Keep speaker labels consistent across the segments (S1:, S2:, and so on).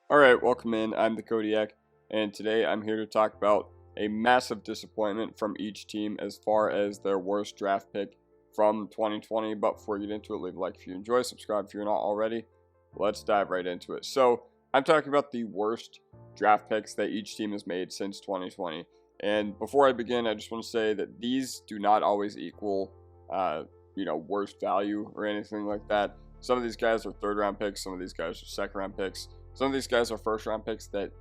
S1: Alright, welcome in. I'm the Kodiak, and today I'm here to talk about a massive disappointment from each team as far as their worst draft pick from 2020. But before we get into it, leave a like if you enjoy, subscribe if you're not already. Let's dive right into it. So, I'm talking about the worst draft picks that each team has made since 2020. And before I begin, I just want to say that these do not always equal, worst value or anything like that. Some of these guys are third round picks, some of these guys are second round picks. Some of these guys are first round picks that,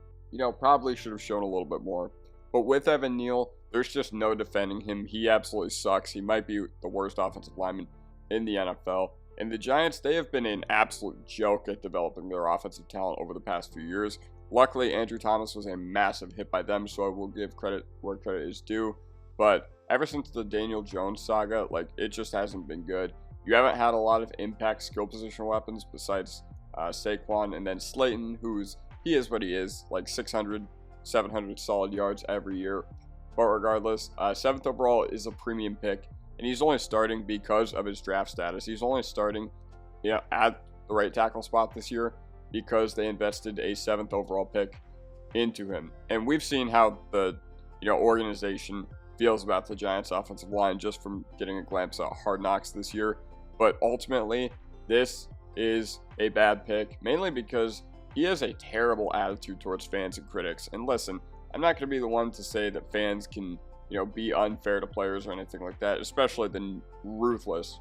S1: probably should have shown a little bit more. But with Evan Neal, there's just no defending him. He absolutely sucks. He might be the worst offensive lineman in the NFL. And the Giants, they have been an absolute joke at developing their offensive talent over the past few years. Luckily, Andrew Thomas was a massive hit by them, so I will give credit where credit is due. But ever since the Daniel Jones saga, it just hasn't been good. You haven't had a lot of impact skill position weapons besides Saquon, and then Slayton, he is what he is, like 600, 700 solid yards every year. But regardless, 7th overall is a premium pick, and he's only starting because of his draft status. He's only starting at the right tackle spot this year because they invested a 7th overall pick into him. And we've seen how the organization feels about the Giants offensive line just from getting a glimpse at Hard Knocks this year. But ultimately, this is a bad pick, mainly because he has a terrible attitude towards fans and critics. And listen, I'm not going to be the one to say that fans can, be unfair to players or anything like that, especially the ruthless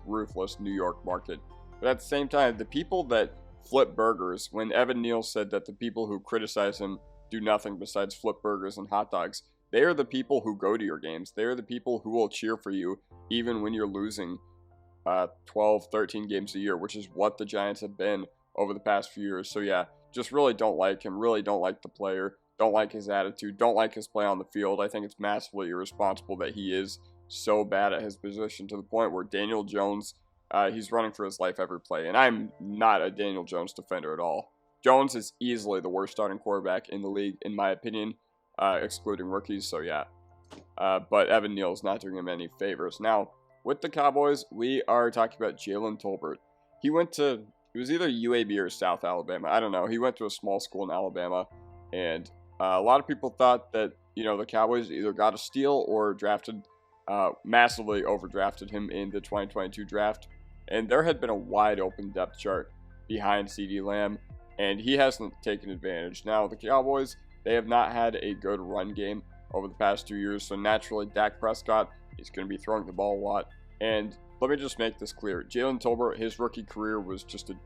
S1: New York market. But at the same time, the people that flip burgers, when Evan Neal said that the people who criticize him do nothing besides flip burgers and hot dogs, they are the people who go to your games. They are the people who will cheer for you even when you're losing 12, 13 games a year, which is what the Giants have been over the past few years. So yeah, just really don't like him, really don't like the player, don't like his attitude, don't like his play on the field. I think it's massively irresponsible that he is so bad at his position to the point where Daniel Jones, he's running for his life every play. And I'm not a Daniel Jones defender at all. Jones is easily the worst starting quarterback in the league, in my opinion, excluding rookies. So yeah, but Evan Neal is not doing him any favors. Now, with the Cowboys, we are talking about Jalen Tolbert. It was either UAB or South Alabama. I don't know. He went to a small school in Alabama. And a lot of people thought that, the Cowboys either got a steal or massively overdrafted him in the 2022 draft. And there had been a wide open depth chart behind CeeDee Lamb, and he hasn't taken advantage. Now, the Cowboys, they have not had a good run game over the past 2 years. So naturally, Dak Prescott, he's going to be throwing the ball a lot. And let me just make this clear. Jalen Tolbert, his rookie career was just a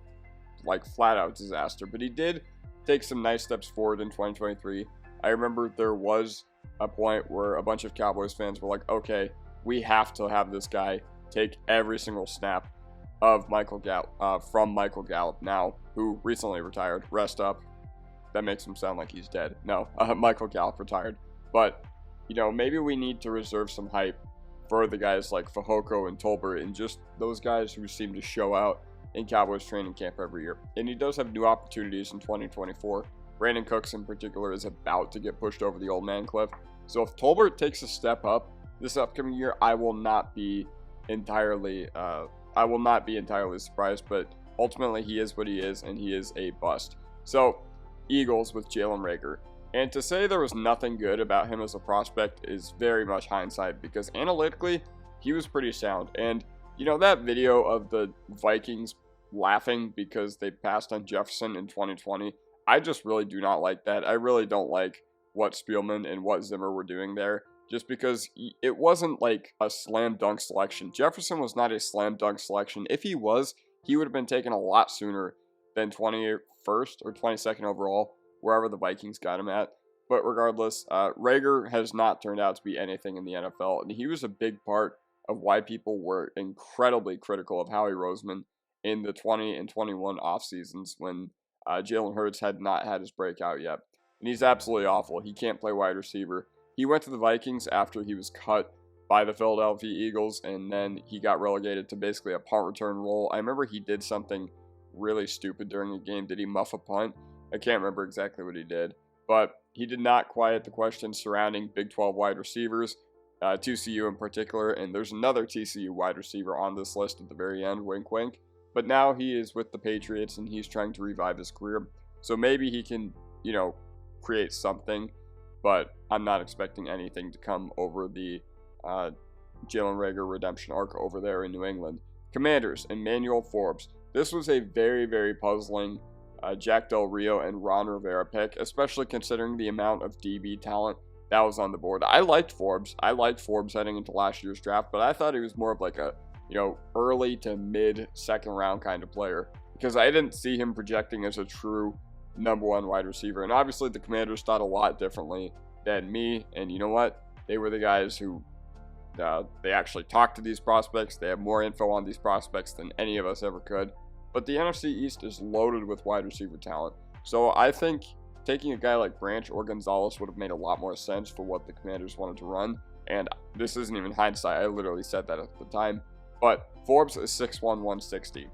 S1: flat-out disaster. But he did take some nice steps forward in 2023. I remember there was a point where a bunch of Cowboys fans were like, okay, we have to have this guy take every single snap of from Michael Gallup now, who recently retired. Rest up. That makes him sound like he's dead. No, Michael Gallup retired. But, maybe we need to reserve some hype for the guys like Fehoko and Tolbert and just those guys who seem to show out in Cowboys training camp every year. And he does have new opportunities in 2024. Brandon Cooks in particular is about to get pushed over the old man cliff. So if Tolbert takes a step up this upcoming year, I will not be entirely surprised, but ultimately he is what he is, and he is a bust. So Eagles with Jalen Reagor. And to say there was nothing good about him as a prospect is very much hindsight, because analytically, he was pretty sound. And, that video of the Vikings laughing because they passed on Jefferson in 2020, I just really do not like that. I really don't like what Spielman and what Zimmer were doing there, just because it wasn't like a slam dunk selection. Jefferson was not a slam dunk selection. If he was, he would have been taken a lot sooner than 21st or 22nd overall, wherever the Vikings got him at. But regardless, Reagor has not turned out to be anything in the NFL, and he was a big part of why people were incredibly critical of Howie Roseman in the 20 and 21 off seasons when Jalen Hurts had not had his breakout yet. And he's absolutely awful. He can't play wide receiver. He went to the Vikings after he was cut by the Philadelphia Eagles, and then he got relegated to basically a punt return role. I remember he did something really stupid during a game. Did he muff a punt? I can't remember exactly what he did, but he did not quiet the questions surrounding Big 12 wide receivers, TCU in particular, and there's another TCU wide receiver on this list at the very end, wink wink, but now he is with the Patriots and he's trying to revive his career, so maybe he can create something, but I'm not expecting anything to come over the Jalen Reagor redemption arc over there in New England. Commanders, Emmanuel Forbes. This was a very, very puzzling Jack Del Rio and Ron Rivera pick, especially considering the amount of DB talent that was on the board. I liked Forbes. Heading into last year's draft, but I thought he was more of like a, early to mid second round kind of player, because I didn't see him projecting as a true number one wide receiver. And obviously the Commanders thought a lot differently than me. And you know what? They were the guys who they actually talked to these prospects. They have more info on these prospects than any of us ever could. But the NFC East is loaded with wide receiver talent. So I think taking a guy like Branch or Gonzalez would have made a lot more sense for what the Commanders wanted to run. And this isn't even hindsight. I literally said that at the time. But Forbes is 6'1", 160.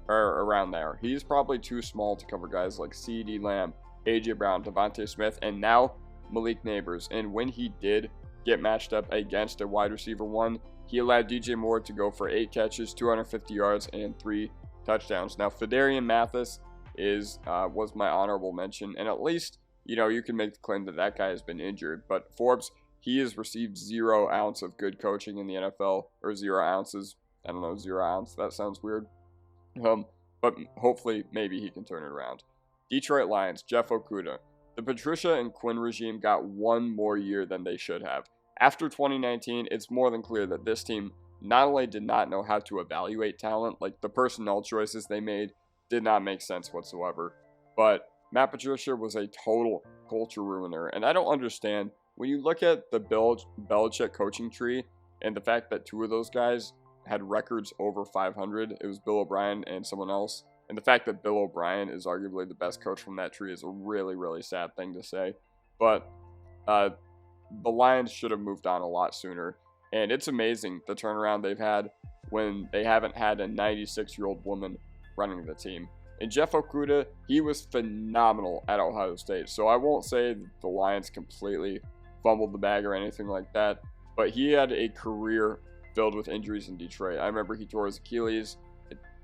S1: Or around there. He's probably too small to cover guys like CeeDee Lamb, A.J. Brown, Devontae Smith, and now Malik Neighbors. And when he did get matched up against a wide receiver one, he allowed DJ Moore to go for 8 catches, 250 yards, and 3 touchdowns. Now, Phidarian Mathis was my honorable mention, and at least, you can make the claim that that guy has been injured. But Forbes, he has received 0 ounce of good coaching in the NFL, or 0 ounces. I don't know, 0 ounce. That sounds weird. But hopefully, maybe he can turn it around. Detroit Lions, Jeff Okudah. The Patricia and Quinn regime got one more year than they should have. After 2019, it's more than clear that this team not only did not know how to evaluate talent, like the personnel choices they made did not make sense whatsoever, but Matt Patricia was a total culture ruiner. And I don't understand, when you look at the Belichick coaching tree and the fact that 2 of those guys had records over 500, it was Bill O'Brien and someone else, and the fact that Bill O'Brien is arguably the best coach from that tree is a really, really sad thing to say. But the Lions should have moved on a lot sooner, and it's amazing the turnaround they've had when they haven't had a 96-year-old woman running the team. And Jeff Okudah, he was phenomenal at Ohio State, so I won't say that the Lions completely fumbled the bag or anything like that, but he had a career filled with injuries in Detroit. I remember he tore his Achilles.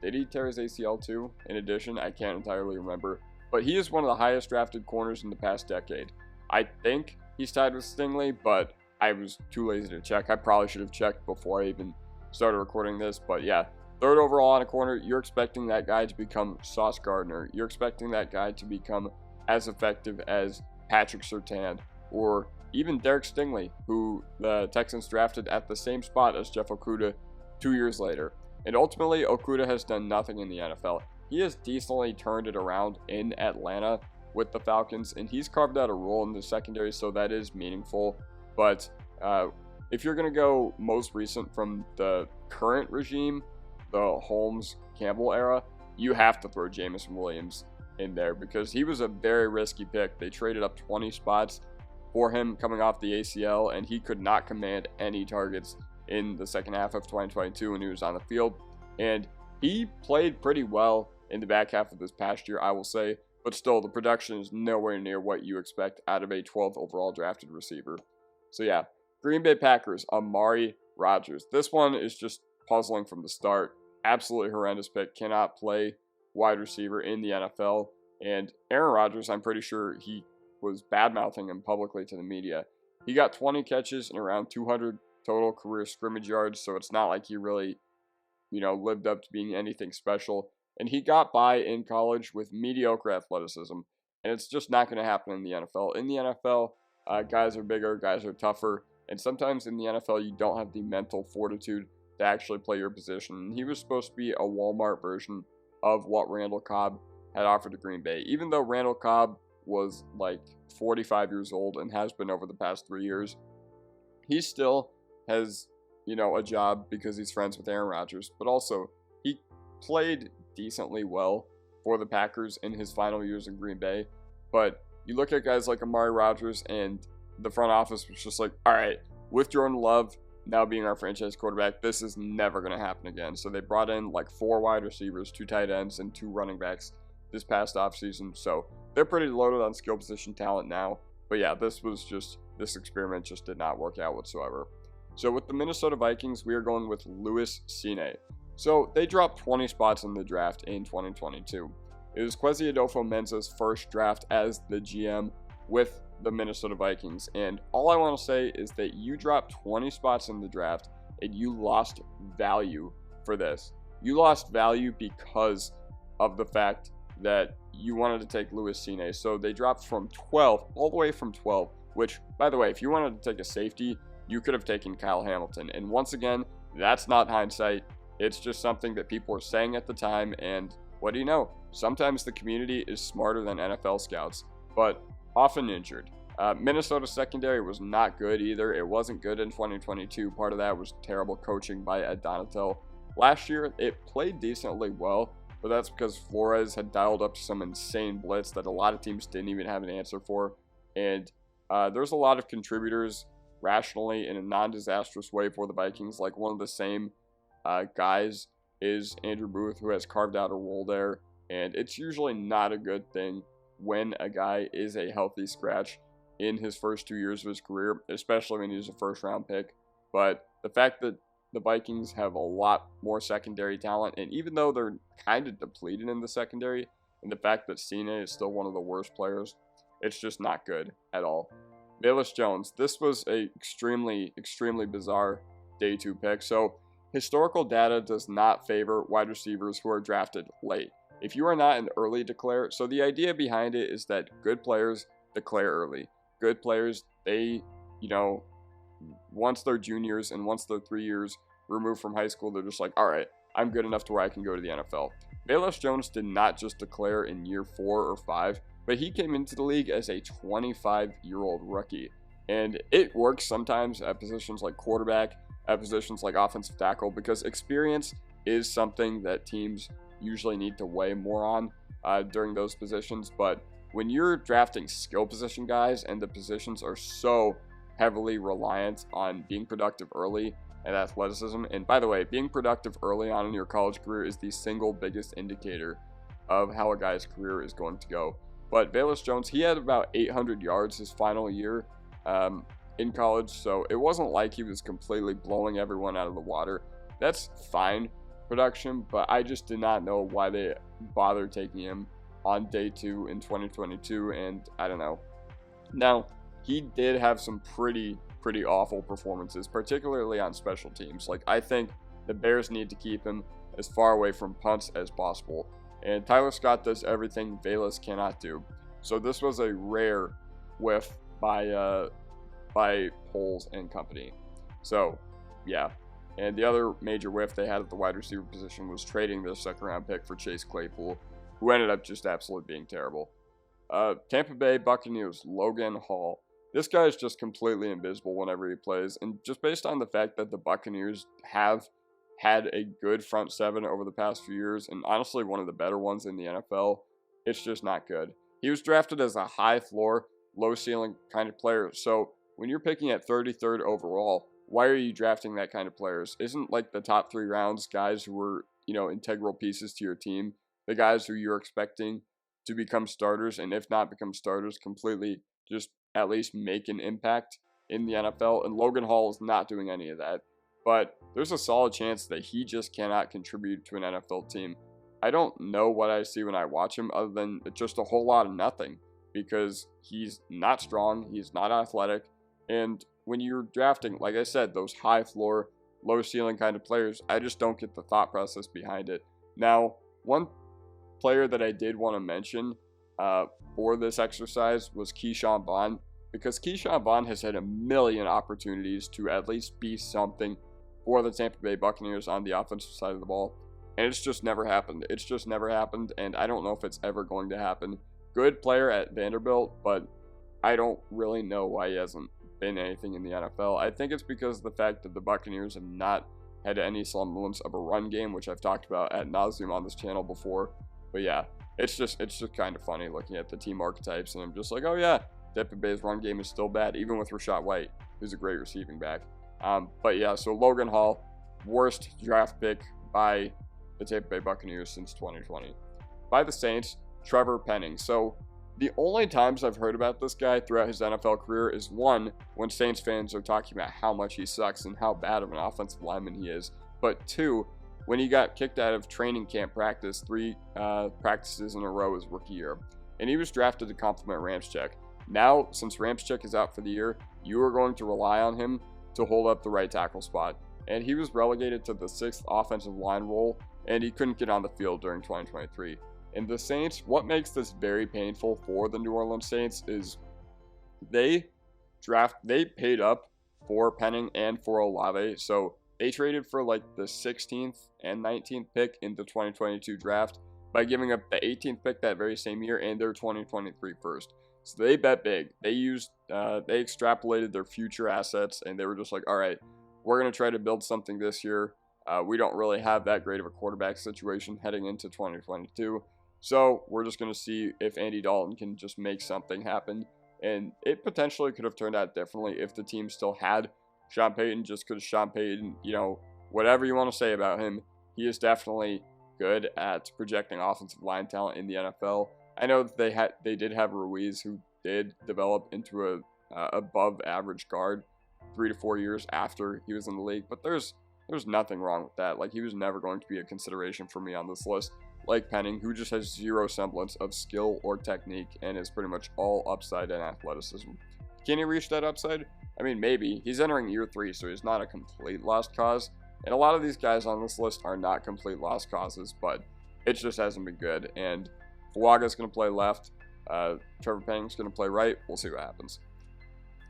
S1: Did he tear his ACL too? In addition, I can't entirely remember. But he is one of the highest drafted corners in the past decade. I think he's tied with Stingley, but I was too lazy to check. I probably should have checked before I even started recording this. But yeah, 3rd overall on a corner, you're expecting that guy to become Sauce Gardner. You're expecting that guy to become as effective as Patrick Surtain or even Derek Stingley, who the Texans drafted at the same spot as Jeff Okudah 2 years later. And ultimately, Okudah has done nothing in the NFL. He has decently turned it around in Atlanta with the Falcons, and he's carved out a role in the secondary, so that is meaningful. But if you're going to go most recent from the current regime, the Holmes-Campbell era, you have to throw Jameson Williams in there because he was a very risky pick. They traded up 20 spots for him coming off the ACL, and he could not command any targets in the second half of 2022 when he was on the field. And he played pretty well in the back half of this past year, I will say, but still, the production is nowhere near what you expect out of a 12th overall drafted receiver. So yeah, Green Bay Packers, Amari Rodgers. This one is just puzzling from the start. Absolutely horrendous pick. Cannot play wide receiver in the NFL. And Aaron Rodgers, I'm pretty sure he was bad-mouthing him publicly to the media. He got 20 catches and around 200 total career scrimmage yards, so it's not like he really, lived up to being anything special. And he got by in college with mediocre athleticism, and it's just not going to happen in the NFL. In the NFL, guys are bigger, guys are tougher, and sometimes in the NFL, you don't have the mental fortitude to actually play your position. And he was supposed to be a Walmart version of what Randall Cobb had offered to Green Bay. Even though Randall Cobb was like 45 years old and has been over the past 3 years, he still has, a job because he's friends with Aaron Rodgers, but also he played decently well for the Packers in his final years in Green Bay. But you look at guys like Amari Rodgers, and the front office was just like, all right, with Jordan Love now being our franchise quarterback, this is never going to happen again. So they brought in like 4 wide receivers, 2 tight ends, and 2 running backs this past offseason. So they're pretty loaded on skill position talent now. But yeah, this experiment just did not work out whatsoever. So with the Minnesota Vikings, we are going with Louis Cine. So they dropped 20 spots in the draft in 2022. It was Kwesi Adolfo-Mensa's first draft as the GM with the Minnesota Vikings. And all I want to say is that you dropped 20 spots in the draft and you lost value for this. You lost value because of the fact that you wanted to take Louis Cine. So they dropped from 12, all the way from 12, which, by the way, if you wanted to take a safety, you could have taken Kyle Hamilton. And once again, that's not hindsight. It's just something that people were saying at the time. And what do you know? Sometimes the community is smarter than NFL scouts, but often injured. Minnesota secondary was not good either. It wasn't good in 2022. Part of that was terrible coaching by Ed Donatel. Last year, it played decently well, but that's because Flores had dialed up some insane blitz that a lot of teams didn't even have an answer for. And there's a lot of contributors rationally in a non-disastrous way for the Vikings. Like one of the same guys is Andrew Booth, who has carved out a role there. And it's usually not a good thing when a guy is a healthy scratch in his first 2 years of his career, especially when he's a first-round pick. But the fact that the Vikings have a lot more secondary talent, and even though they're kind of depleted in the secondary, and the fact that Cine is still one of the worst players, it's just not good at all. Velus Jones, this was a extremely bizarre day 2 pick. So historical data does not favor wide receivers who are drafted late. If you are not an early declare, so the idea behind it is that good players declare early. Good players, they, once they're juniors and once they're 3 years removed from high school, they're just like, all right, I'm good enough to where I can go to the NFL. Velus Jones did not just declare in year 4 or 5, but he came into the league as a 25-year-old rookie. And it works sometimes at positions like quarterback, at positions like offensive tackle, because experience is something that teams usually need to weigh more on during those positions. But when you're drafting skill position guys and the positions are so heavily reliant on being productive early and athleticism, and by the way, being productive early on in your college career is the single biggest indicator of how a guy's career is going to go. But Velus Jones, he had about 800 yards his final year in college, so it wasn't like he was completely blowing everyone out of the water. That's fine production, but I just did not know why they bothered taking him on day 2 in 2022, and I don't know. Now, he did have some pretty awful performances, particularly on special teams. Like, I think the Bears need to keep him as far away from punts as possible, and Tyler Scott does everything Velus cannot do. So this was a rare whiff by Poles and company. So, yeah. And the other major whiff they had at the wide receiver position was trading their second-round pick for Chase Claypool, who ended up just absolutely being terrible. Tampa Bay Buccaneers, Logan Hall. This guy is just completely invisible whenever he plays, and just based on the fact that the Buccaneers have had a good front seven over the past few years, and honestly one of the better ones in the NFL, it's just not good. He was drafted as a high floor, low ceiling kind of player, so when you're picking at 33rd overall, why are you drafting that kind of players? Isn't like the top 3 rounds guys who were, integral pieces to your team, the guys who you're expecting to become starters, and if not become starters, completely just at least make an impact in the NFL? And Logan Hall is not doing any of that. But there's a solid chance that he just cannot contribute to an NFL team. I don't know what I see when I watch him other than just a whole lot of nothing, because he's not strong, he's not athletic, and when you're drafting, like I said, those high floor, low ceiling kind of players, I just don't get the thought process behind it. Now, one player that I did want to mention for this exercise was Keyshawn Vaughn, because Keyshawn Vaughn has had a million opportunities to at least be something for the Tampa Bay Buccaneers on the offensive side of the ball, and it's just never happened. It's just never happened, and I don't know if it's ever going to happen. Good player at Vanderbilt, but I don't really know why he hasn't been anything in the NFL. I think it's because of the fact that the Buccaneers have not had any semblance of a run game, which I've talked about ad nauseum on this channel before. But yeah, it's just kind of funny looking at the team archetypes, and I'm just like, oh yeah, Tampa Bay's run game is still bad, even with Rachaad White, who's a great receiving back. But yeah, so Logan Hall, worst draft pick by the Tampa Bay Buccaneers since 2020. By the Saints, Trevor Penning. So the only times I've heard about this guy throughout his NFL career is, one, when Saints fans are talking about how much he sucks and how bad of an offensive lineman he is. But two, when he got kicked out of training camp practice 3 practices in a row his rookie year. And he was drafted to complement Ramczyk. Now, since Ramczyk is out for the year, you are going to rely on him to hold up the right tackle spot. And he was relegated to the 6th offensive line role, and he couldn't get on the field during 2023. And the Saints, what makes this very painful for the New Orleans Saints is they paid up for Penning and for Olave. So they traded for like the 16th and 19th pick in the 2022 draft by giving up the 18th pick that very same year and their 2023 first. So they bet big. They extrapolated their future assets, and they were just like, all right, we're going to try to build something this year. We don't really have that great of a quarterback situation heading into 2022. So we're just going to see if Andy Dalton can just make something happen. And it potentially could have turned out differently if the team still had Sean Payton, just because Sean Payton, whatever you want to say about him, he is definitely good at projecting offensive line talent in the NFL. I know that they did have Ruiz, who did develop into a above average guard 3 to 4 years after he was in the league, but there's nothing wrong with that. Like, he was never going to be a consideration for me on this list. Like Penning, who just has zero semblance of skill or technique and is pretty much all upside and athleticism. Can he reach that upside? I mean, maybe. He's entering year 3, so he's not a complete lost cause. And a lot of these guys on this list are not complete lost causes, but it just hasn't been good. And Fuaga's going to play left. Trevor Penning's going to play right. We'll see what happens.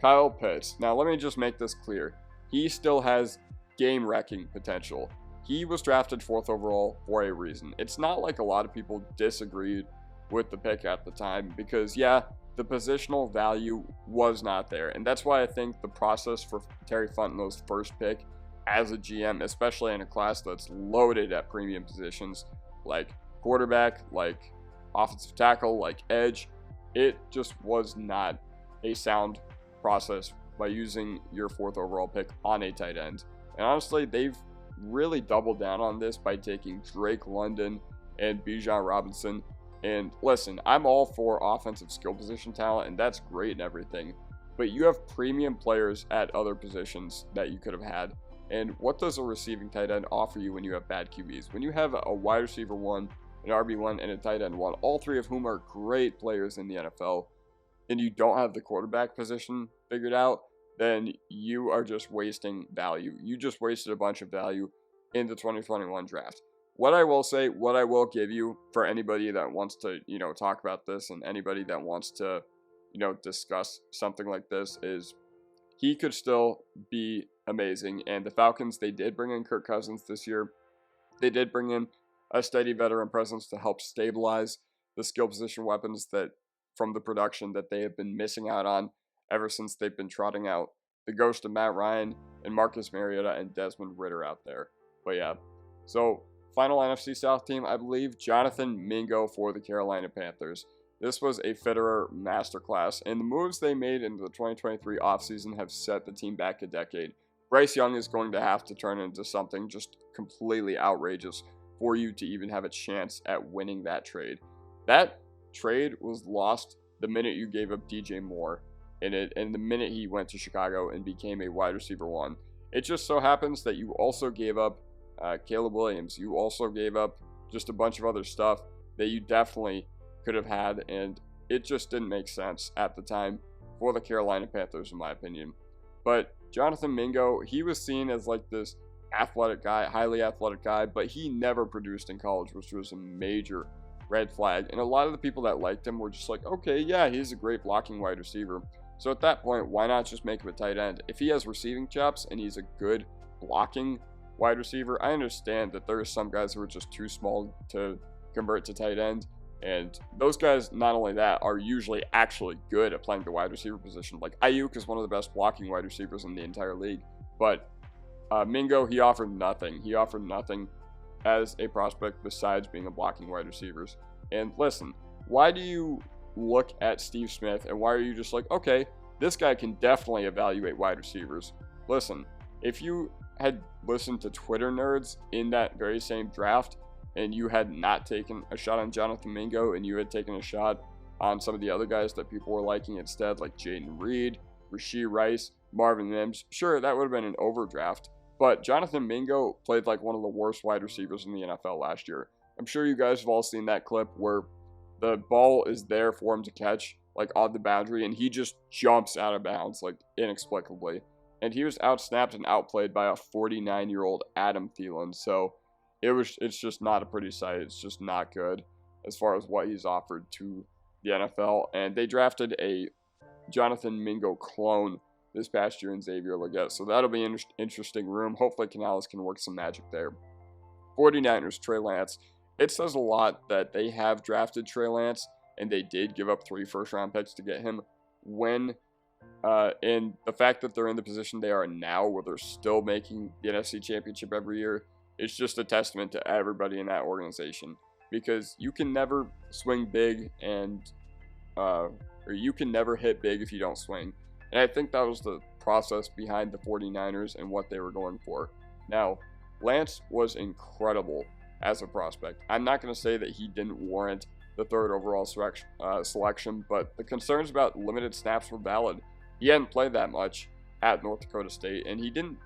S1: Kyle Pitts. Now, let me just make this clear. He still has game-wrecking potential. He was drafted 4th overall for a reason. It's not like a lot of people disagreed with the pick at the time because, yeah, the positional value was not there. And that's why I think the process for Terry Fontenot's first pick as a GM, especially in a class that's loaded at premium positions like quarterback, like offensive tackle, like edge, it just was not a sound process by using your 4th overall pick on a tight end. And honestly, they've really doubled down on this by taking Drake London and Bijan Robinson. And listen, I'm all for offensive skill position talent, and that's great and everything, but you have premium players at other positions that you could have had. And what does a receiving tight end offer you when you have bad QBs? When you have a wide receiver 1, an RB1, and a tight end 1, all 3 of whom are great players in the NFL, and you don't have the quarterback position figured out, then you are just wasting value. You just wasted a bunch of value in the 2021 draft. What I will say, what I will give you for anybody that wants to, talk about this, and anybody that wants to, discuss something like this, is he could still be amazing. And the Falcons, they did bring in Kirk Cousins this year. They did bring in a steady veteran presence to help stabilize the skill position weapons that from the production that they have been missing out on ever since they've been trotting out the ghost of Matt Ryan and Marcus Mariota and Desmond Ridder out there. But yeah, so final NFC South team, I believe Jonathan Mingo for the Carolina Panthers. This was a Fitterer masterclass, and the moves they made in the 2023 offseason have set the team back a decade. Bryce Young is going to have to turn into something just completely outrageous for you to even have a chance at winning that trade. That trade was lost the minute you gave up DJ Moore in it, and the minute he went to Chicago and became a wide receiver 1. It just so happens that you also gave up Caleb Williams. You also gave up just a bunch of other stuff that you definitely could have had, and it just didn't make sense at the time for the Carolina Panthers, in my opinion. But Jonathan Mingo, he was seen as like this athletic guy, highly athletic guy, but he never produced in college, which was a major red flag. And a lot of the people that liked him were just like, okay, yeah, he's a great blocking wide receiver. So at that point, why not just make him a tight end? If he has receiving chops and he's a good blocking wide receiver, I understand that there are some guys who are just too small to convert to tight end. And those guys, not only that, are usually actually good at playing the wide receiver position. Like Ayuk is one of the best blocking wide receivers in the entire league. But Mingo, he offered nothing. He offered nothing as a prospect besides being a blocking wide receiver. And listen, why do you look at Steve Smith and why are you just like, okay, this guy can definitely evaluate wide receivers? Listen, if you had listened to Twitter nerds in that very same draft and you had not taken a shot on Jonathan Mingo and you had taken a shot on some of the other guys that people were liking instead, like Jaden Reed, Rashee Rice, Marvin Mims, sure, that would have been an overdraft. But Jonathan Mingo played like one of the worst wide receivers in the NFL last year. I'm sure you guys have all seen that clip where the ball is there for him to catch, like on the boundary, and he just jumps out of bounds, like inexplicably. And he was outsnapped and outplayed by a 49-year-old Adam Thielen. So it's just not a pretty sight. It's just not good as far as what he's offered to the NFL. And they drafted a Jonathan Mingo clone this past year in Xavier Legette. So that'll be an interesting room. Hopefully Canales can work some magic there. 49ers, Trey Lance. It says a lot that they have drafted Trey Lance, and they did give up 3 first-round picks to get him when, and the fact that they're in the position they are now, where they're still making the NFC Championship every year, it's just a testament to everybody in that organization. Because you can never swing big or you can never hit big if you don't swing. And I think that was the process behind the 49ers and what they were going for. Now, Lance was incredible as a prospect. I'm not going to say that he didn't warrant the 3rd overall selection, but the concerns about limited snaps were valid. He hadn't played that much at North Dakota State, and he didn't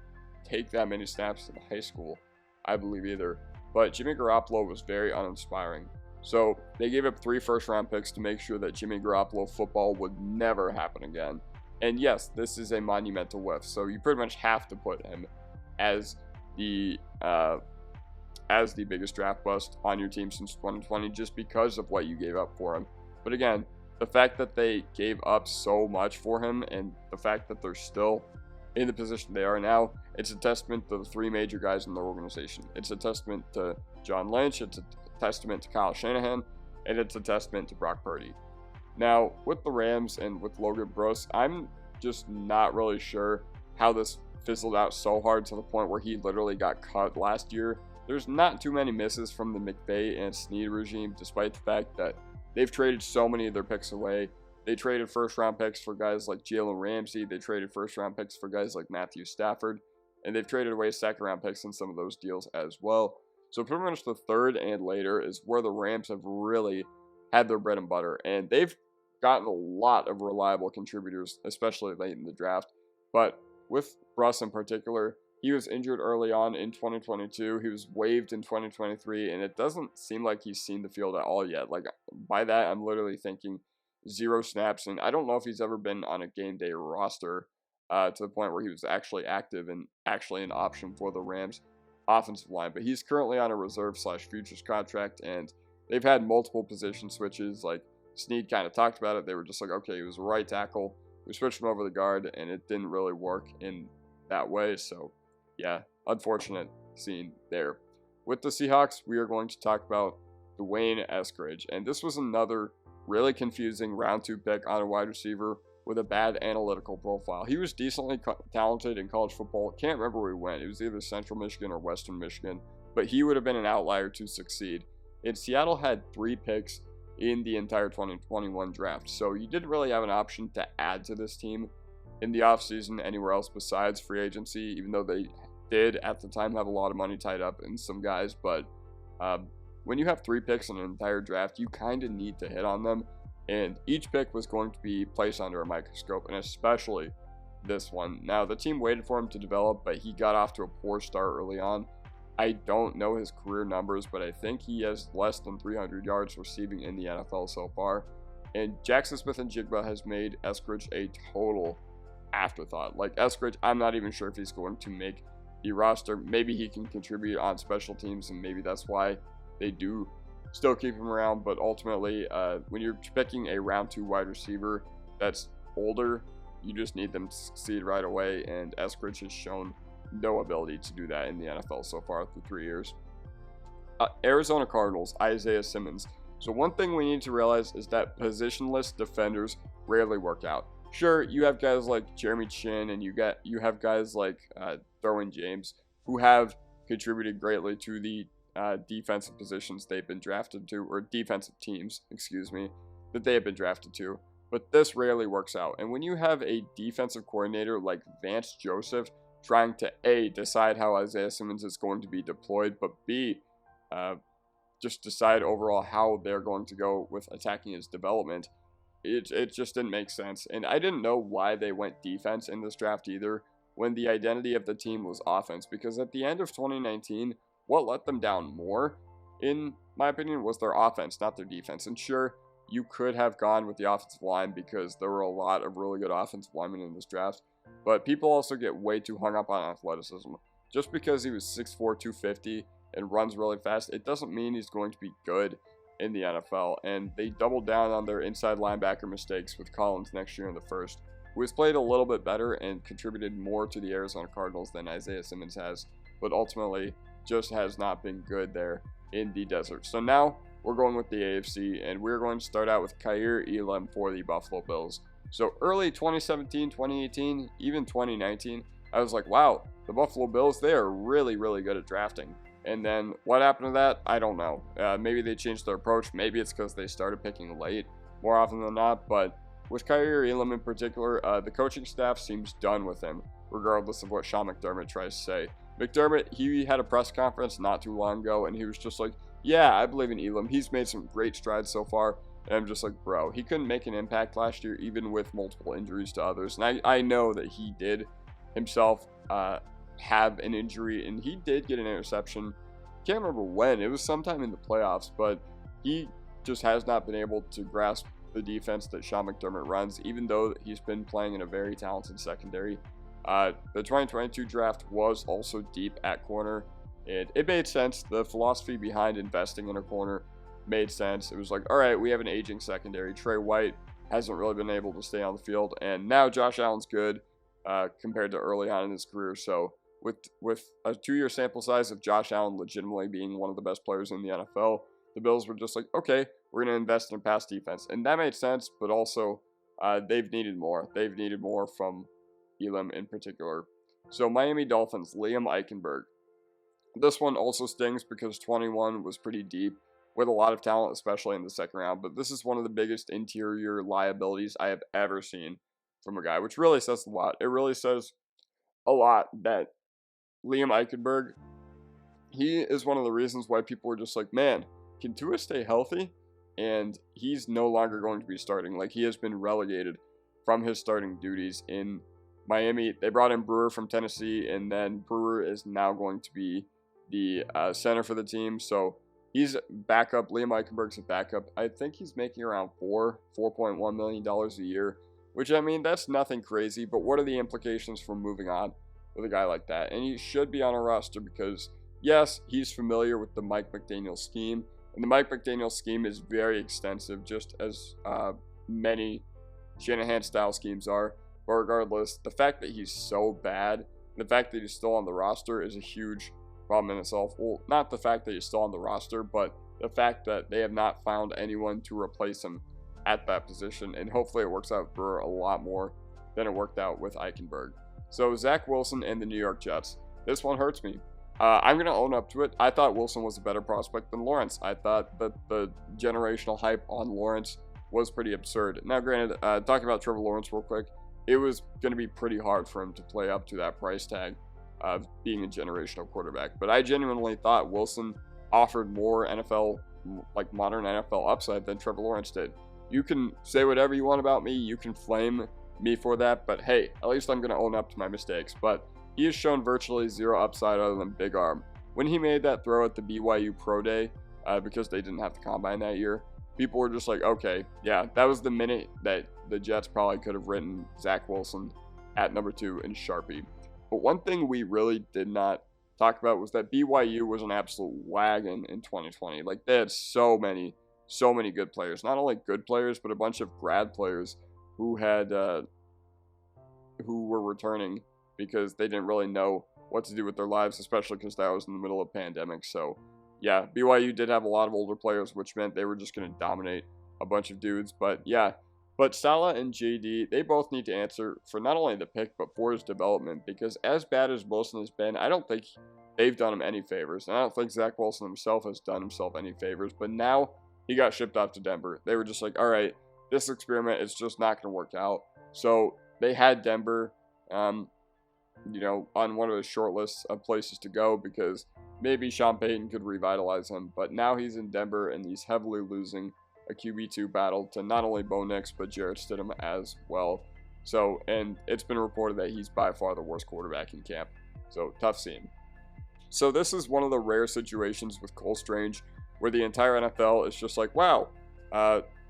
S1: take that many snaps in high school, I believe, either. But Jimmy Garoppolo was very uninspiring. So they gave up 3 first-round picks to make sure that Jimmy Garoppolo football would never happen again. And yes, this is a monumental whiff, so you pretty much have to put him as the biggest draft bust on your team since 2020 just because of what you gave up for him. But again, the fact that they gave up so much for him and the fact that they're still in the position they are now, it's a testament to the 3 major guys in the organization. It's a testament to John Lynch, it's a testament to Kyle Shanahan, and it's a testament to Brock Purdy. Now, with the Rams and with Logan Bruce, I'm just not really sure how this fizzled out so hard to the point where he literally got cut last year. There's not too many misses from the McVay and Snead regime, despite the fact that they've traded so many of their picks away. They traded first-round picks for guys like Jalen Ramsey. They traded first-round picks for guys like Matthew Stafford. And they've traded away second-round picks in some of those deals as well. So pretty much the 3rd and later is where the Rams have really had their bread and butter. And they've gotten a lot of reliable contributors, especially late in the draft. But with Bruss in particular, he was injured early on in 2022. He was waived in 2023, and it doesn't seem like he's seen the field at all yet. Like, by that, I'm literally thinking 0 snaps, and I don't know if he's ever been on a game day roster to the point where he was actually active and actually an option for the Rams offensive line. But he's currently on a reserve/futures contract, and they've had multiple position switches. Like, Snead kind of talked about it. They were just like, okay, he was a right tackle. We switched him over the guard, and it didn't really work in that way. So, yeah, unfortunate scene there. With the Seahawks, we are going to talk about Dwayne Eskridge. And this was another really confusing round 2 pick on a wide receiver with a bad analytical profile. He was decently talented in college football. Can't remember where he went. It was either Central Michigan or Western Michigan. But he would have been an outlier to succeed. And Seattle had 3 picks in the entire 2021 draft. So you didn't really have an option to add to this team in the offseason anywhere else besides free agency, even though they did at the time have a lot of money tied up in some guys. But when you have 3 picks in an entire draft, you kind of need to hit on them. And each pick was going to be placed under a microscope, and especially this one. Now, the team waited for him to develop, but he got off to a poor start early on. I don't know his career numbers, but I think he has less than 300 yards receiving in the NFL so far. And Jackson Smith-Njigba has made Eskridge a total afterthought. Like, Eskridge, I'm not even sure if he's going to make the roster. Maybe he can contribute on special teams, and maybe that's why they do still keep him around. But ultimately, when you're picking a round 2 wide receiver that's older, you just need them to succeed right away, and Eskridge has shown no ability to do that in the NFL so far through 3 years. Arizona Cardinals, Isaiah Simmons. So one thing we need to realize is that positionless defenders rarely work out. Sure, you have guys like Jeremy Chin and you have guys like Derwin James who have contributed greatly to the defensive positions they've been drafted to, or defensive teams, that they have been drafted to. But this rarely works out. And when you have a defensive coordinator like Vance Joseph trying to A, decide how Isaiah Simmons is going to be deployed, but B, just decide overall how they're going to go with attacking his development, it just didn't make sense. And I didn't know why they went defense in this draft either. when the identity of the team was offense. Because at the end of 2019, what let them down more, in my opinion, was their offense, not their defense. And sure, you could have gone with the offensive line because there were a lot of really good offensive linemen in this draft. But people also get way too hung up on athleticism. Just because he was 6'4", 250 and runs really fast, it doesn't mean he's going to be good in the NFL. And they doubled down on their inside linebacker mistakes with Collins next year in the first, who has played a little bit better and contributed more to the Arizona Cardinals than Isaiah Simmons has, but ultimately just has not been good there in the desert. So now we're going with the AFC, and we're going to start out with Kaiir Elam for the Buffalo Bills. So early 2017, 2018, even 2019, I was like, wow, the Buffalo Bills, they are really, really good at drafting. And then what happened to that? I don't know. Maybe they changed their approach. Maybe it's because they started picking late more often than not. But with Kaiir Elam in particular, the coaching staff seems done with him, regardless of what Sean McDermott tries to say. McDermott, he had a press conference not too long ago, and he was just like, yeah, I believe in Elam. He's made some great strides so far. And I'm just like, bro, he couldn't make an impact last year, even with multiple injuries to others. And I know that he did himself have an injury, and he did get an interception. Can't remember when. It was sometime in the playoffs, but he just has not been able to grasp the defense that Sean McDermott runs, even though he's been playing in a very talented secondary. The 2022 draft was also deep at corner, and it made sense. The philosophy behind investing in a corner made sense. It was like, all right, we have an aging secondary. Trey White hasn't really been able to stay on the field, and now Josh Allen's good compared to early on in his career. So with a 2-year sample size of Josh Allen legitimately being one of the best players in the NFL, the Bills were just like, okay, we're going to invest in pass defense. And that made sense, but also they've needed more. They've needed more from Elam in particular. So Miami Dolphins, Liam Eichenberg. This one also stings because 21 was pretty deep with a lot of talent, especially in the second round. But this is one of the biggest interior liabilities I have ever seen from a guy, which really says a lot. It really says a lot that Liam Eichenberg, he is one of the reasons why people were just like, man, can Tua stay healthy? And he's no longer going to be starting. Like, he has been relegated from his starting duties in Miami. They brought in Brewer from Tennessee, and then Brewer is now going to be the center for the team. So he's backup. Liam Eichenberg's a backup. I think he's making around $4.1 million a year, which, I mean, that's nothing crazy, but what are the implications for moving on with a guy like that? And he should be on a roster because, yes, he's familiar with the Mike McDaniel scheme, and the Mike McDaniel scheme is very extensive, just as many Shanahan-style schemes are. But regardless, the fact that he's so bad, the fact that he's still on the roster is a huge problem in itself. Well, not the fact that he's still on the roster, but the fact that they have not found anyone to replace him at that position, and hopefully it works out for a lot more than it worked out with Eichenberg. So Zach Wilson and the New York Jets. This one hurts me. I'm going to own up to it. I thought Wilson was a better prospect than Lawrence. I thought that the generational hype on Lawrence was pretty absurd. Now, granted, talking about Trevor Lawrence real quick, it was going to be pretty hard for him to play up to that price tag of being a generational quarterback. But I genuinely thought Wilson offered more NFL, like modern NFL upside than Trevor Lawrence did. You can say whatever you want about me. You can flame me for that. But hey, at least I'm going to own up to my mistakes. But he has shown virtually zero upside other than big arm. When he made that throw at the BYU Pro Day, because they didn't have the combine that year, people were just like, okay, yeah, that was the minute that the Jets probably could have written Zach Wilson at number 2 in Sharpie. But one thing we really did not talk about was that BYU was an absolute wagon in 2020. Like, they had so many good players. Not only good players, but a bunch of grad players who had who were returning because they didn't really know what to do with their lives, especially because that was in the middle of a pandemic. So yeah, BYU did have a lot of older players, which meant they were just going to dominate a bunch of dudes. But yeah, but Salah and JD, they both need to answer for not only the pick, but for his development, because as bad as Wilson has been, I don't think they've done him any favors. And I don't think Zach Wilson himself has done himself any favors. But now he got shipped off to Denver. They were just like, all right, this experiment is just not going to work out. So they had Denver, on one of the short lists of places to go because maybe Sean Payton could revitalize him. But now he's in Denver and he's heavily losing a QB2 battle to not only Bo Nix, but Jarrett Stidham as well. So, and it's been reported that he's by far the worst quarterback in camp. So, tough scene. So, this is one of the rare situations with Cole Strange where the entire NFL is just like, wow,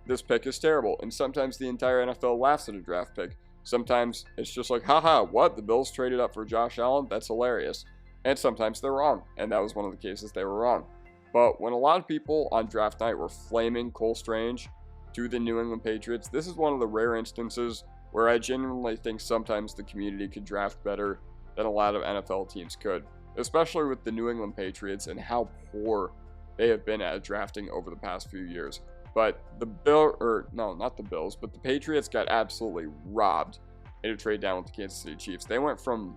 S1: this pick is terrible. And sometimes the entire NFL laughs at a draft pick. Sometimes it's just like, haha, what? The Bills traded up for Josh Allen? That's hilarious. And sometimes they're wrong. And that was one of the cases they were wrong. But when a lot of people on draft night were flaming Cole Strange to the New England Patriots, this is one of the rare instances where I genuinely think sometimes the community could draft better than a lot of NFL teams could, especially with the New England Patriots and how poor they have been at drafting over the past few years. But not the Bills, but the Patriots got absolutely robbed in a trade down with the Kansas City Chiefs. They went from,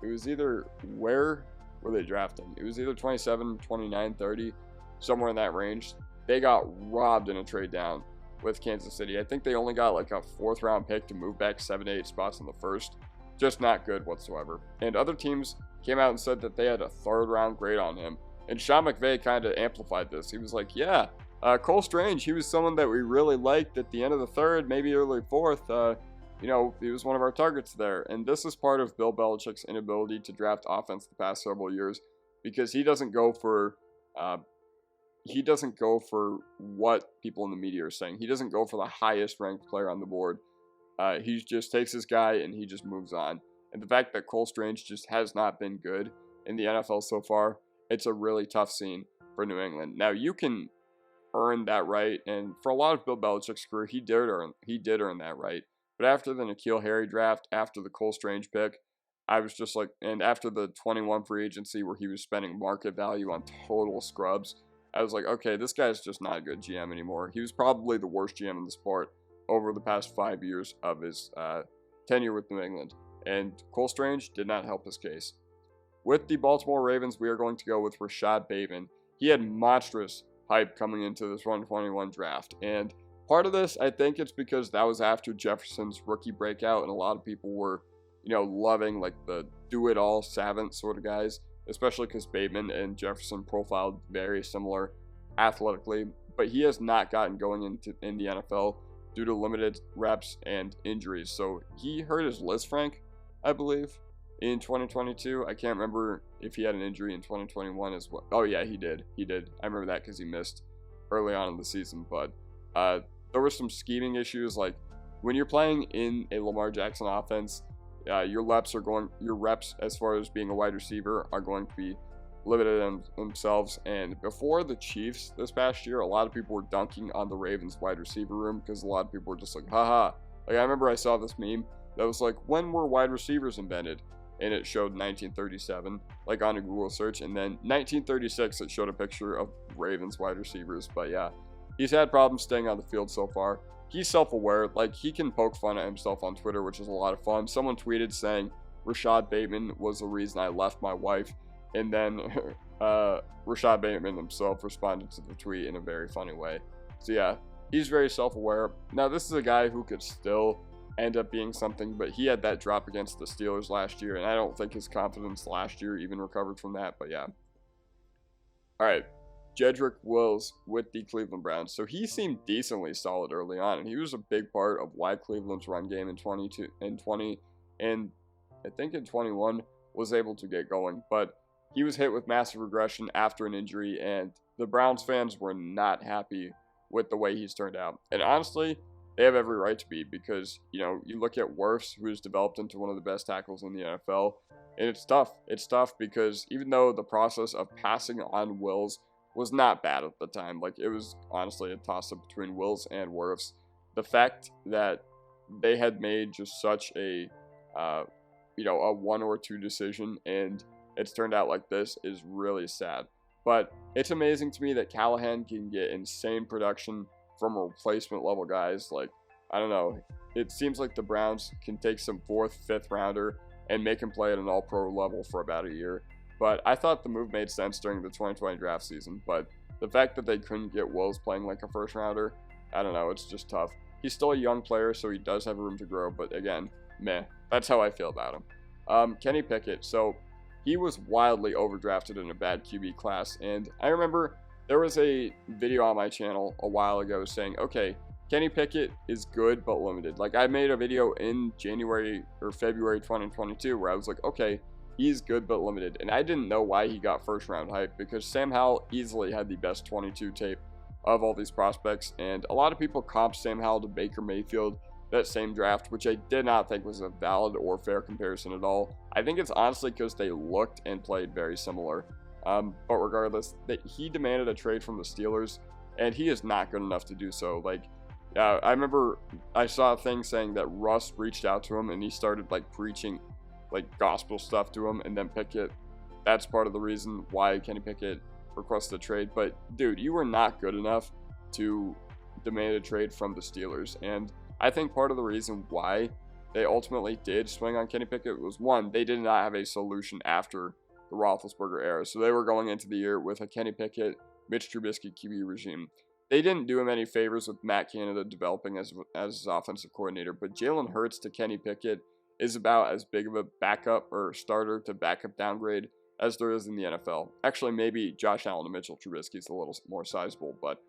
S1: it was either, where were they drafting? It was either 27, 29, 30, somewhere in that range. They got robbed in a trade down with Kansas City. I think they only got like a 4th round pick to move back 7 to 8 spots in the first. Just not good whatsoever. And other teams came out and said that they had a 3rd round grade on him. And Sean McVay kind of amplified this. He was like, yeah, Cole Strange, he was someone that we really liked at the end of the 3rd, maybe early 4th. He was one of our targets there. And this is part of Bill Belichick's inability to draft offense the past several years, because he doesn't go for what people in the media are saying. He doesn't go for the highest ranked player on the board. He just takes his guy and he just moves on. And the fact that Cole Strange just has not been good in the NFL so far, it's a really tough scene for New England. Now, you can earn that right, and for a lot of Bill Belichick's career, he did earn that right. But after the N'Keal Harry draft, after the Cole Strange pick, I was just like, and after the 21 free agency where he was spending market value on total scrubs, I was like, okay, this guy's just not a good GM anymore. He was probably the worst GM in the sport over the past 5 years of his tenure with New England. And Cole Strange did not help his case. With the Baltimore Ravens, we are going to go with Rashad Bateman. He had monstrous hype coming into this 121 draft. And part of this, I think it's because that was after Jefferson's rookie breakout, and a lot of people were, loving like the do-it-all savant sort of guys, especially because Bateman and Jefferson profiled very similar athletically. But he has not gotten going in the NFL due to limited reps and injuries. So he hurt his Lisfranc, I believe, in 2022. I can't remember if he had an injury in 2021 as well. Oh yeah, he did. I remember that because he missed early on in the season. But there were some scheming issues. Like when you're playing in a Lamar Jackson offense, your reps as far as being a wide receiver are going to be limited in themselves. And before the Chiefs this past year, a lot of people were dunking on the Ravens wide receiver room because a lot of people were just like, haha. Like I remember I saw this meme that was like, when were wide receivers invented? And it showed 1937, like on a Google search. And then 1936, it showed a picture of Ravens wide receivers. But yeah, he's had problems staying on the field so far. He's self-aware. Like, he can poke fun at himself on Twitter, which is a lot of fun. Someone tweeted saying Rashad Bateman was the reason I left my wife. And then Rashad Bateman himself responded to the tweet in a very funny way. So yeah, he's very self-aware. Now, this is a guy who could still end up being something, but he had that drop against the Steelers last year, and I don't think his confidence last year even recovered from that. But yeah. All right. Jedrick Wills with the Cleveland Browns. So he seemed decently solid early on, and he was a big part of why Cleveland's run game in 20 and I think in 21 was able to get going. But he was hit with massive regression after an injury, and the Browns fans were not happy with the way he's turned out. And honestly, they have every right to be, because, you look at Wirfs, who has developed into one of the best tackles in the NFL, and it's tough. It's tough because even though the process of passing on Wills was not bad at the time, like it was honestly a toss-up between Wills and Wirfs, the fact that they had made just such a, a 1 or 2 decision, and it's turned out like this, is really sad. But it's amazing to me that Callahan can get insane production from replacement level guys. Like, I don't know, it seems like the Browns can take some 4th, 5th rounder and make him play at an all-pro level for about a year. But I thought the move made sense during the 2020 draft season. But the fact that they couldn't get Wills playing like a first rounder, I don't know, it's just tough. He's still a young player, so he does have room to grow. But again, meh. That's how I feel about him. Kenny Pickett. So he was wildly overdrafted in a bad QB class. And I remember there was a video on my channel a while ago saying, okay, Kenny Pickett is good but limited. Like, I made a video in January or February 2022 where I was like, okay, he's good but limited. And I didn't know why he got first round hype, because Sam Howell easily had the best 22 tape of all these prospects. And a lot of people comped Sam Howell to Baker Mayfield that same draft, which I did not think was a valid or fair comparison at all. I think it's honestly because they looked and played very similar. But regardless, he demanded a trade from the Steelers, and he is not good enough to do so. Like, I remember I saw a thing saying that Russ reached out to him and he started like preaching like gospel stuff to him, and then Pickett, that's part of the reason why Kenny Pickett requested a trade. But dude, you were not good enough to demand a trade from the Steelers. And I think part of the reason why they ultimately did swing on Kenny Pickett was, one, they did not have a solution after the Roethlisberger era. So they were going into the year with a Kenny Pickett, Mitch Trubisky QB regime. They didn't do him any favors with Matt Canada developing as his offensive coordinator, but Jalen Hurts to Kenny Pickett is about as big of a backup or starter to backup downgrade as there is in the NFL. Actually, maybe Josh Allen and Mitchell Trubisky is a little more sizable, but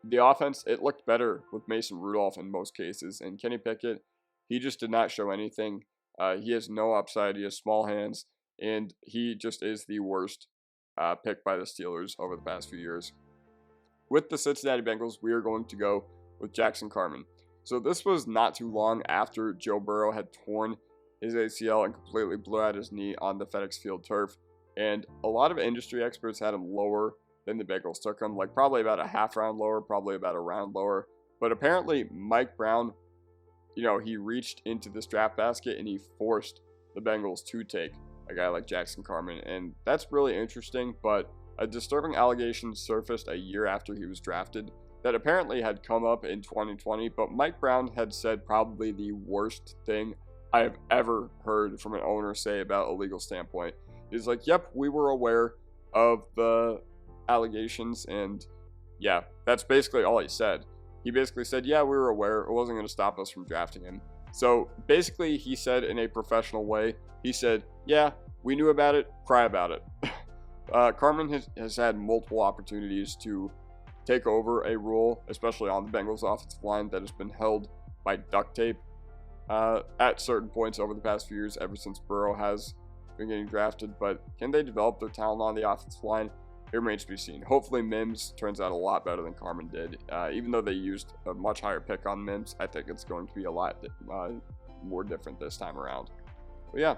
S1: the offense, it looked better with Mason Rudolph in most cases, and Kenny Pickett, he just did not show anything. He has no upside, he has small hands, and he just is the worst pick by the Steelers over the past few years. With the Cincinnati Bengals, we are going to go with Jackson Carman. So this was not too long after Joe Burrow had torn his ACL and completely blew out his knee on the FedEx Field turf. And a lot of industry experts had him lower than the Bengals took him, like probably about a half round lower, probably about a round lower. But apparently Mike Brown, he reached into this draft basket and he forced the Bengals to take a guy like Jackson Carman. And that's really interesting, but a disturbing allegation surfaced a year after he was drafted that apparently had come up in 2020, but Mike Brown had said probably the worst thing I have ever heard from an owner say about a legal standpoint. He's like, yep, we were aware of the allegations, and yeah, that's basically all he said. He basically said, yeah, we were aware, it wasn't going to stop us from drafting him. So basically he said in a professional way, he said, yeah, we knew about it, cry about it. Carman has had multiple opportunities to take over a role, especially on the Bengals offensive line, that has been held by duct tape at certain points over the past few years, ever since Burrow has been getting drafted. But can they develop their talent on the offensive line? It remains to be seen. Hopefully Mims turns out a lot better than Carman did. Even though they used a much higher pick on Mims, I think it's going to be a lot more different this time around. But yeah.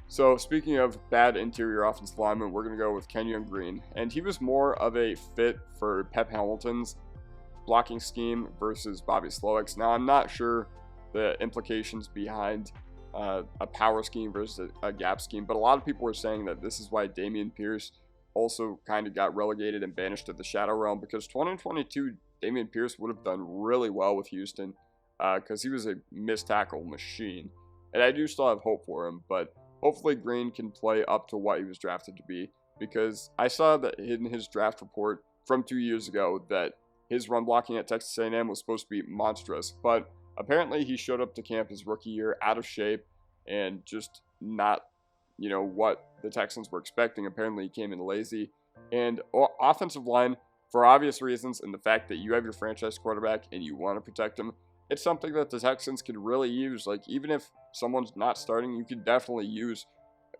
S1: So speaking of bad interior offensive linemen, we're going to go with Kenyon Green. And he was more of a fit for Pep Hamilton's blocking scheme versus Bobby Slowick's. Now, I'm not sure the implications behind a power scheme versus a gap scheme, but a lot of people were saying that this is why Dameon Pierce also kind of got relegated and banished to the shadow realm, because 2022, Dameon Pierce would have done really well with Houston because he was a missed tackle machine. And I do still have hope for him, but hopefully Green can play up to what he was drafted to be, because I saw that in his draft report from 2 years ago that his run blocking at Texas A&M was supposed to be monstrous, but apparently he showed up to camp his rookie year out of shape and just not, what the Texans were expecting. Apparently he came in lazy. And offensive line, for obvious reasons, and the fact that you have your franchise quarterback and you want to protect him, it's something that the Texans could really use. Like, even if someone's not starting, you could definitely use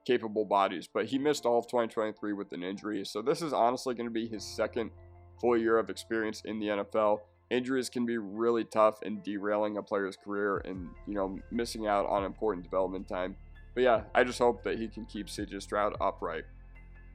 S1: capable bodies. But he missed all of 2023 with an injury. So this is honestly going to be his second full year of experience in the NFL. Injuries can be really tough in derailing a player's career and, missing out on important development time. But yeah, I just hope that he can keep C.J. Stroud upright.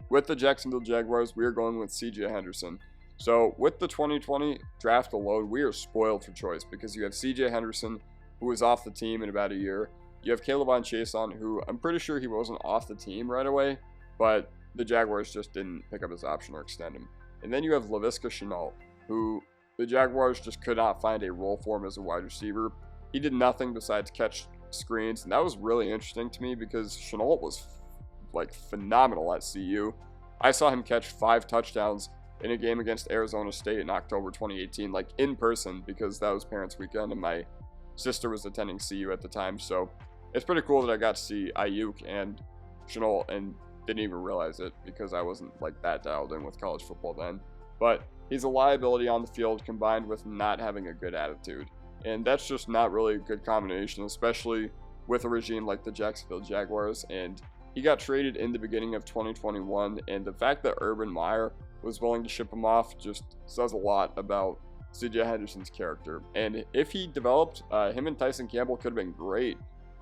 S1: With the Jacksonville Jaguars, we are going with C.J. Henderson. So with the 2020 draft alone, we are spoiled for choice because you have C.J. Henderson, who was off the team in about a year. You have Caleb Chason, who I'm pretty sure he wasn't off the team right away, but the Jaguars just didn't pick up his option or extend him. And then you have Laviska Shenault, who the Jaguars just could not find a role for him as a wide receiver. He did nothing besides catch screens, and that was really interesting to me because Shenault was phenomenal at CU. I saw him catch 5 touchdowns in a game against Arizona State in October 2018, in person, because that was Parents Weekend and my sister was attending CU at the time. So it's pretty cool that I got to see Ayuk and Shenault and didn't even realize it because I wasn't that dialed in with college football then. But he's a liability on the field combined with not having a good attitude. And that's just not really a good combination, especially with a regime like the Jacksonville Jaguars. And he got traded in the beginning of 2021, and the fact that Urban Meyer was willing to ship him off just says a lot about C.J. Henderson's character. And if he developed, him and Tyson Campbell could have been great.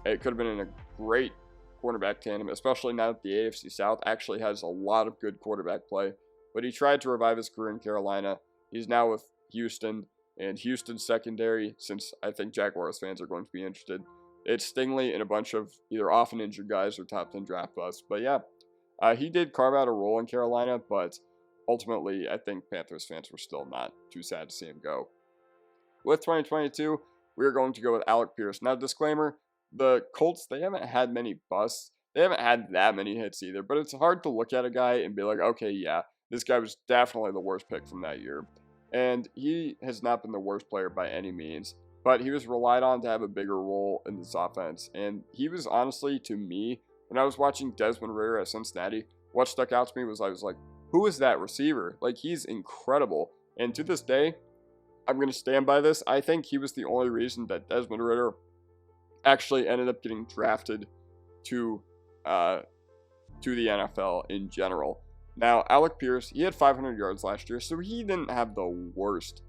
S1: It could have been in a great quarterback tandem, especially now that the AFC South actually has a lot of good quarterback play. But he tried to revive his career in Carolina. He's now with Houston, and Houston's secondary, since I think Jaguars fans are going to be interested, it's Stingley and a bunch of either often injured guys or top 10 draft busts. But yeah, he did carve out a role in Carolina, but ultimately I think Panthers fans were still not too sad to see him go. With 2022, we're going to go with Alec Pierce. Now, disclaimer, the Colts, they haven't had many busts. They haven't had that many hits either, but it's hard to look at a guy and be like, okay, yeah, this guy was definitely the worst pick from that year. And he has not been the worst player by any means, but he was relied on to have a bigger role in this offense. And he was honestly, to me, when I was watching Desmond Ridder at Cincinnati, what stuck out to me was I was like, who is that receiver? Like, he's incredible. And to this day, I'm going to stand by this. I think he was the only reason that Desmond Ridder actually ended up getting drafted to the NFL in general. Now, Alec Pierce, he had 500 yards last year, so he didn't have the worst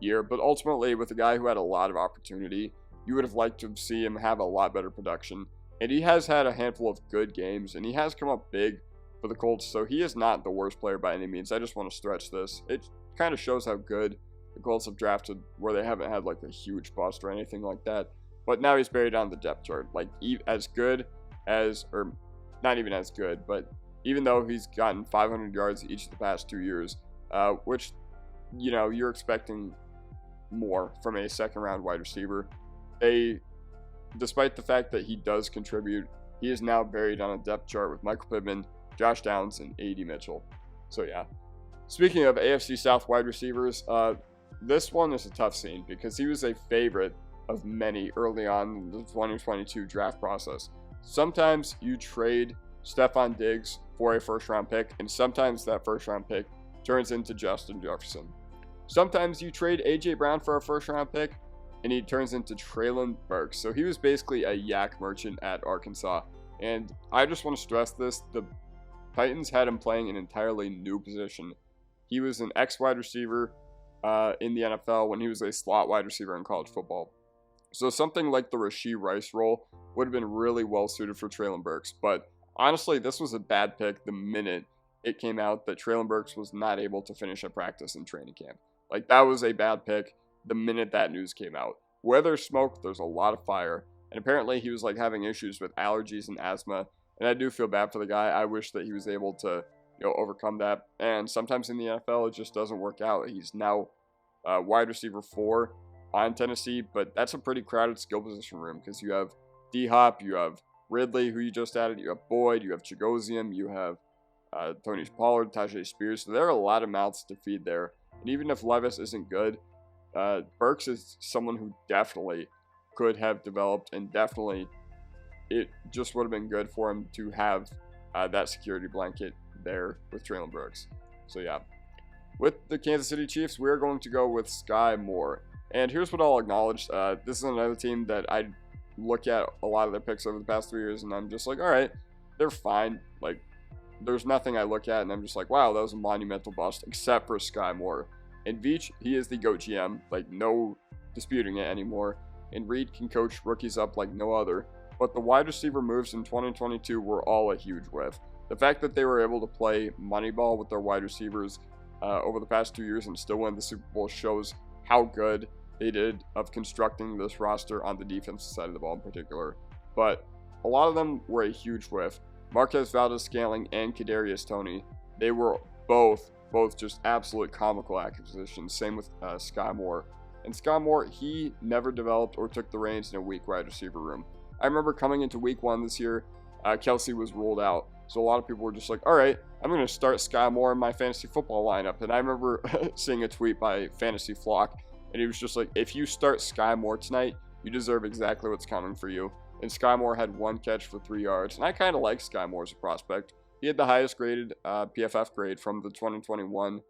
S1: year, but ultimately, with a guy who had a lot of opportunity, you would have liked to see him have a lot better production. And he has had a handful of good games, and he has come up big for the Colts, so he is not the worst player by any means. I just want to stretch this. It kind of shows how good the Colts have drafted, where they haven't had like a huge bust or anything like that. But now he's buried on the depth chart. Like, as good as, or not even as good, but even though he's gotten 500 yards each of the past 2 years, which, you know, you're expecting more from a second-round wide receiver. Despite the fact that he does contribute, he is now buried on a depth chart with Michael Pittman, Josh Downs, and A.D. Mitchell. So, yeah. Speaking of AFC South wide receivers, this one is a tough scene because he was a favorite of many early on in the 2022 draft process. Sometimes you trade Stephon Diggs for a first-round pick, and sometimes that first-round pick turns into Justin Jefferson. Sometimes you trade A.J. Brown for a first-round pick, and he turns into Treylon Burks. So he was basically a yak merchant at Arkansas. And I just want to stress this. The Titans had him playing an entirely new position. He was an ex-wide receiver in the NFL when he was a slot wide receiver in college football. So something like the Rashee Rice role would have been really well suited for Treylon Burks. But honestly, this was a bad pick the minute it came out that Treylon Burks was not able to finish a practice in training camp. Like, that was a bad pick the minute that news came out. Where there's smoke, there's a lot of fire. And apparently he was like having issues with allergies and asthma. And I do feel bad for the guy. I wish that he was able to, overcome that. And sometimes in the NFL, it just doesn't work out. He's now wide receiver 4 on Tennessee, but that's a pretty crowded skill position room because you have D-Hop, you have Ridley, who you just added, you have Boyd, you have Chigoziem, you have Tony Pollard, Tajay Spears. So there are a lot of mouths to feed there. And even if Levis isn't good, Burks is someone who definitely could have developed, and definitely it just would have been good for him to have that security blanket there with Treylon Burks. So yeah, with the Kansas City Chiefs, we're going to go with Sky Moore. And here's what I'll acknowledge. This is another team that I look at a lot of their picks over the past 3 years, and I'm just like, all right, they're fine. Like, there's nothing I look at, and I'm just like, wow, that was a monumental bust, except for Sky Moore. And Veach, he is the GOAT GM, like, no disputing it anymore. And Reed can coach rookies up like no other. But the wide receiver moves in 2022 were all a huge whiff. The fact that they were able to play Moneyball with their wide receivers over the past 2 years and still win the Super Bowl shows how good they did of constructing this roster on the defensive side of the ball in particular. But a lot of them were a huge whiff. Marquez Valdes-Scantling and Kadarius Toney, they were both just absolute comical acquisitions. Same with Sky Moore. And Sky Moore, he never developed or took the reins in a weak wide receiver room. I remember coming into week 1 this year, Kelsey was ruled out. So a lot of people were just like, all right, I'm going to start Sky Moore in my fantasy football lineup. And I remember seeing a tweet by Fantasy Flock, and he was just like, if you start Sky Moore tonight, you deserve exactly what's coming for you. And Sky Moore had 1 catch for 3 yards. And I kind of like Sky Moore as a prospect. He had the highest graded PFF grade from the 2021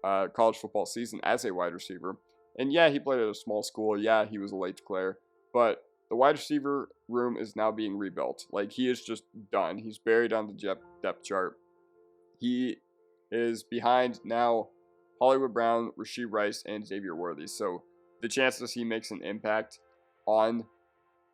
S1: college football season as a wide receiver. And yeah, he played at a small school. Yeah, he was a late declare. But the wide receiver room is now being rebuilt. Like, he is just done. He's buried on the depth chart. He is behind now Hollywood Brown, Rashee Rice, and Xavier Worthy. So the chances he makes an impact on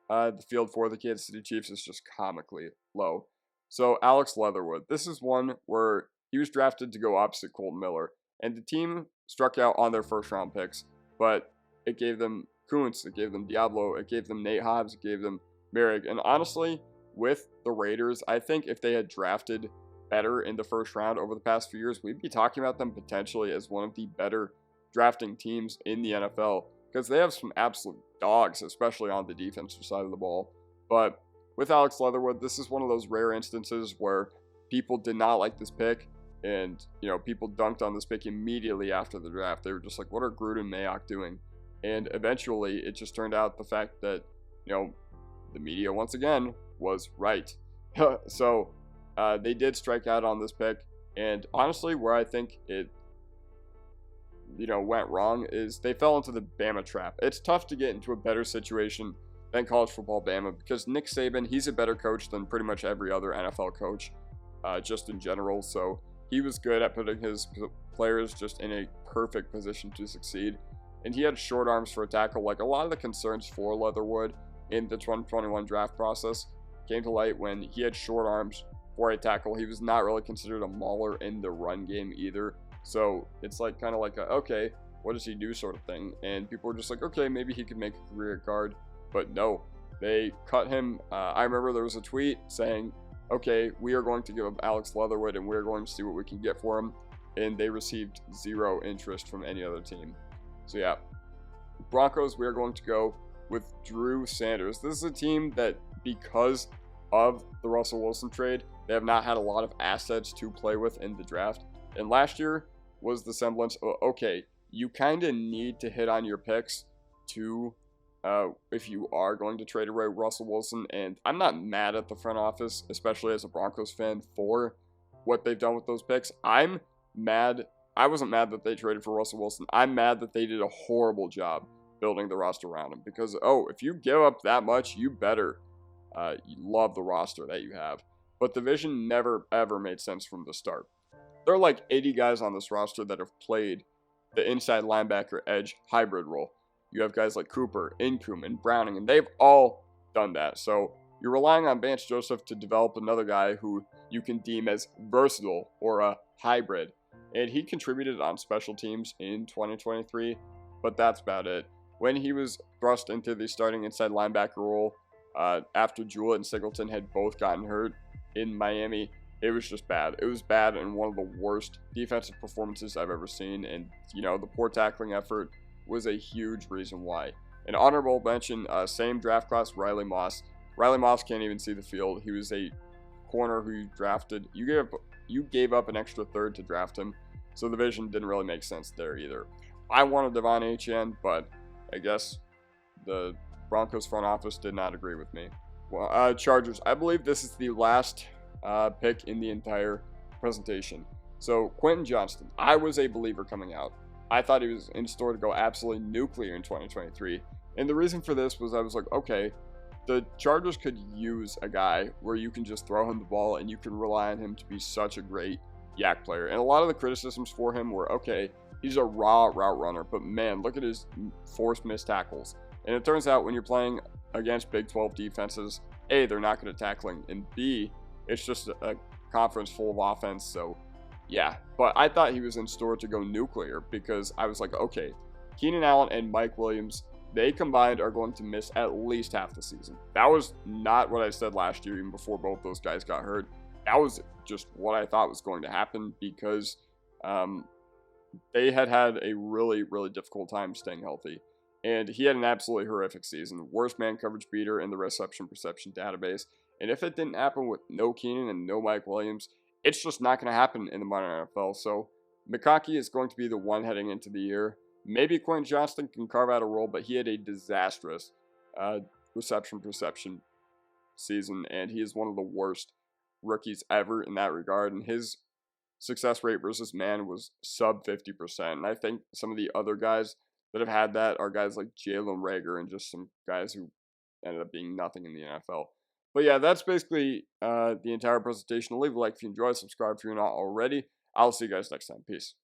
S1: the field for the Kansas City Chiefs is just comically low. So Alex Leatherwood, this is one where he was drafted to go opposite Colton Miller, and the team struck out on their first round picks, but it gave them Kuntz, it gave them Diablo, it gave them Nate Hobbs, it gave them Merrick, and honestly, with the Raiders, I think if they had drafted better in the first round over the past few years, we'd be talking about them potentially as one of the better drafting teams in the NFL, because they have some absolute dogs, especially on the defensive side of the ball. But with Alex Leatherwood, this is one of those rare instances where people did not like this pick, and people dunked on this pick immediately after the draft. They were just like, what are Gruden Mayock doing? And eventually it just turned out the fact that the media once again was right. So they did strike out on this pick, and honestly, where I think it went wrong is they fell into the Bama trap. It's tough to get into a better situation than college football Bama, because Nick Saban, he's a better coach than pretty much every other NFL coach, just in general. So he was good at putting his players just in a perfect position to succeed, and he had short arms for a tackle. Like, a lot of the concerns for Leatherwood in the 2021 draft process came to light when he had short arms for a tackle. He was not really considered a mauler in the run game either. So it's like kind of like a, okay, what does he do sort of thing. And people were just like, okay, maybe he could make a career at guard. But no, they cut him. I remember there was a tweet saying, okay, we are going to give up Alex Leatherwood and we're going to see what we can get for him. And they received zero interest from any other team. So yeah, Broncos, we are going to go with Drew Sanders. This is a team that, because of the Russell Wilson trade, they have not had a lot of assets to play with in the draft. And last year was the semblance of, okay, you kind of need to hit on your picks to, if you are going to trade away Russell Wilson. And I'm not mad at the front office, especially as a Broncos fan, for what they've done with those picks. I'm mad. I wasn't mad that they traded for Russell Wilson. I'm mad that they did a horrible job building the roster around him, because, if you give up that much, you better you love the roster that you have. But the vision never, ever made sense from the start. There are like 80 guys on this roster that have played the inside linebacker edge hybrid role. You have guys like Cooper, Incoom, and Browning, and they've all done that. So you're relying on Vance Joseph to develop another guy who you can deem as versatile or a hybrid. And he contributed on special teams in 2023, but that's about it. When he was thrust into the starting inside linebacker role, after Jewett and Singleton had both gotten hurt in Miami, it was just bad. It was bad, and one of the worst defensive performances I've ever seen. And, the poor tackling effort was a huge reason why. An honorable mention, same draft class, Riley Moss. Riley Moss can't even see the field. He was a corner who you drafted. You gave up an extra third to draft him, so the vision didn't really make sense there either. I wanted Devon Achane, but I guess the Broncos front office did not agree with me. Well, Chargers. I believe this is the last pick in the entire presentation. So Quentin Johnston, I was a believer coming out. I thought he was in store to go absolutely nuclear in 2023. And the reason for this was I was like, okay, the Chargers could use a guy where you can just throw him the ball and you can rely on him to be such a great yak player. And a lot of the criticisms for him were, okay, he's a raw route runner, but man, look at his forced missed tackles. And it turns out when you're playing against Big 12 defenses, A, they're not good at tackling, and B, it's just a conference full of offense. So yeah, but I thought he was in store to go nuclear, because I was like, okay, Keenan Allen and Mike Williams, they combined are going to miss at least half the season. That was not what I said last year, even before both those guys got hurt. That was just what I thought was going to happen, because they had a really, really difficult time staying healthy. And he had an absolutely horrific season. Worst man coverage beater in the reception perception database. And if it didn't happen with no Keenan and no Mike Williams, it's just not going to happen in the modern NFL. So McConkey is going to be the one heading into the year. Maybe Quentin Johnston can carve out a role, but he had a disastrous reception perception season, and he is one of the worst rookies ever in that regard. And his success rate versus man was sub 50%. And I think some of the other guys that have had that are guys like Jalen Reagor and just some guys who ended up being nothing in the NFL. But yeah, that's basically the entire presentation. Leave a like if you enjoyed, subscribe if you're not already. I'll see you guys next time. Peace.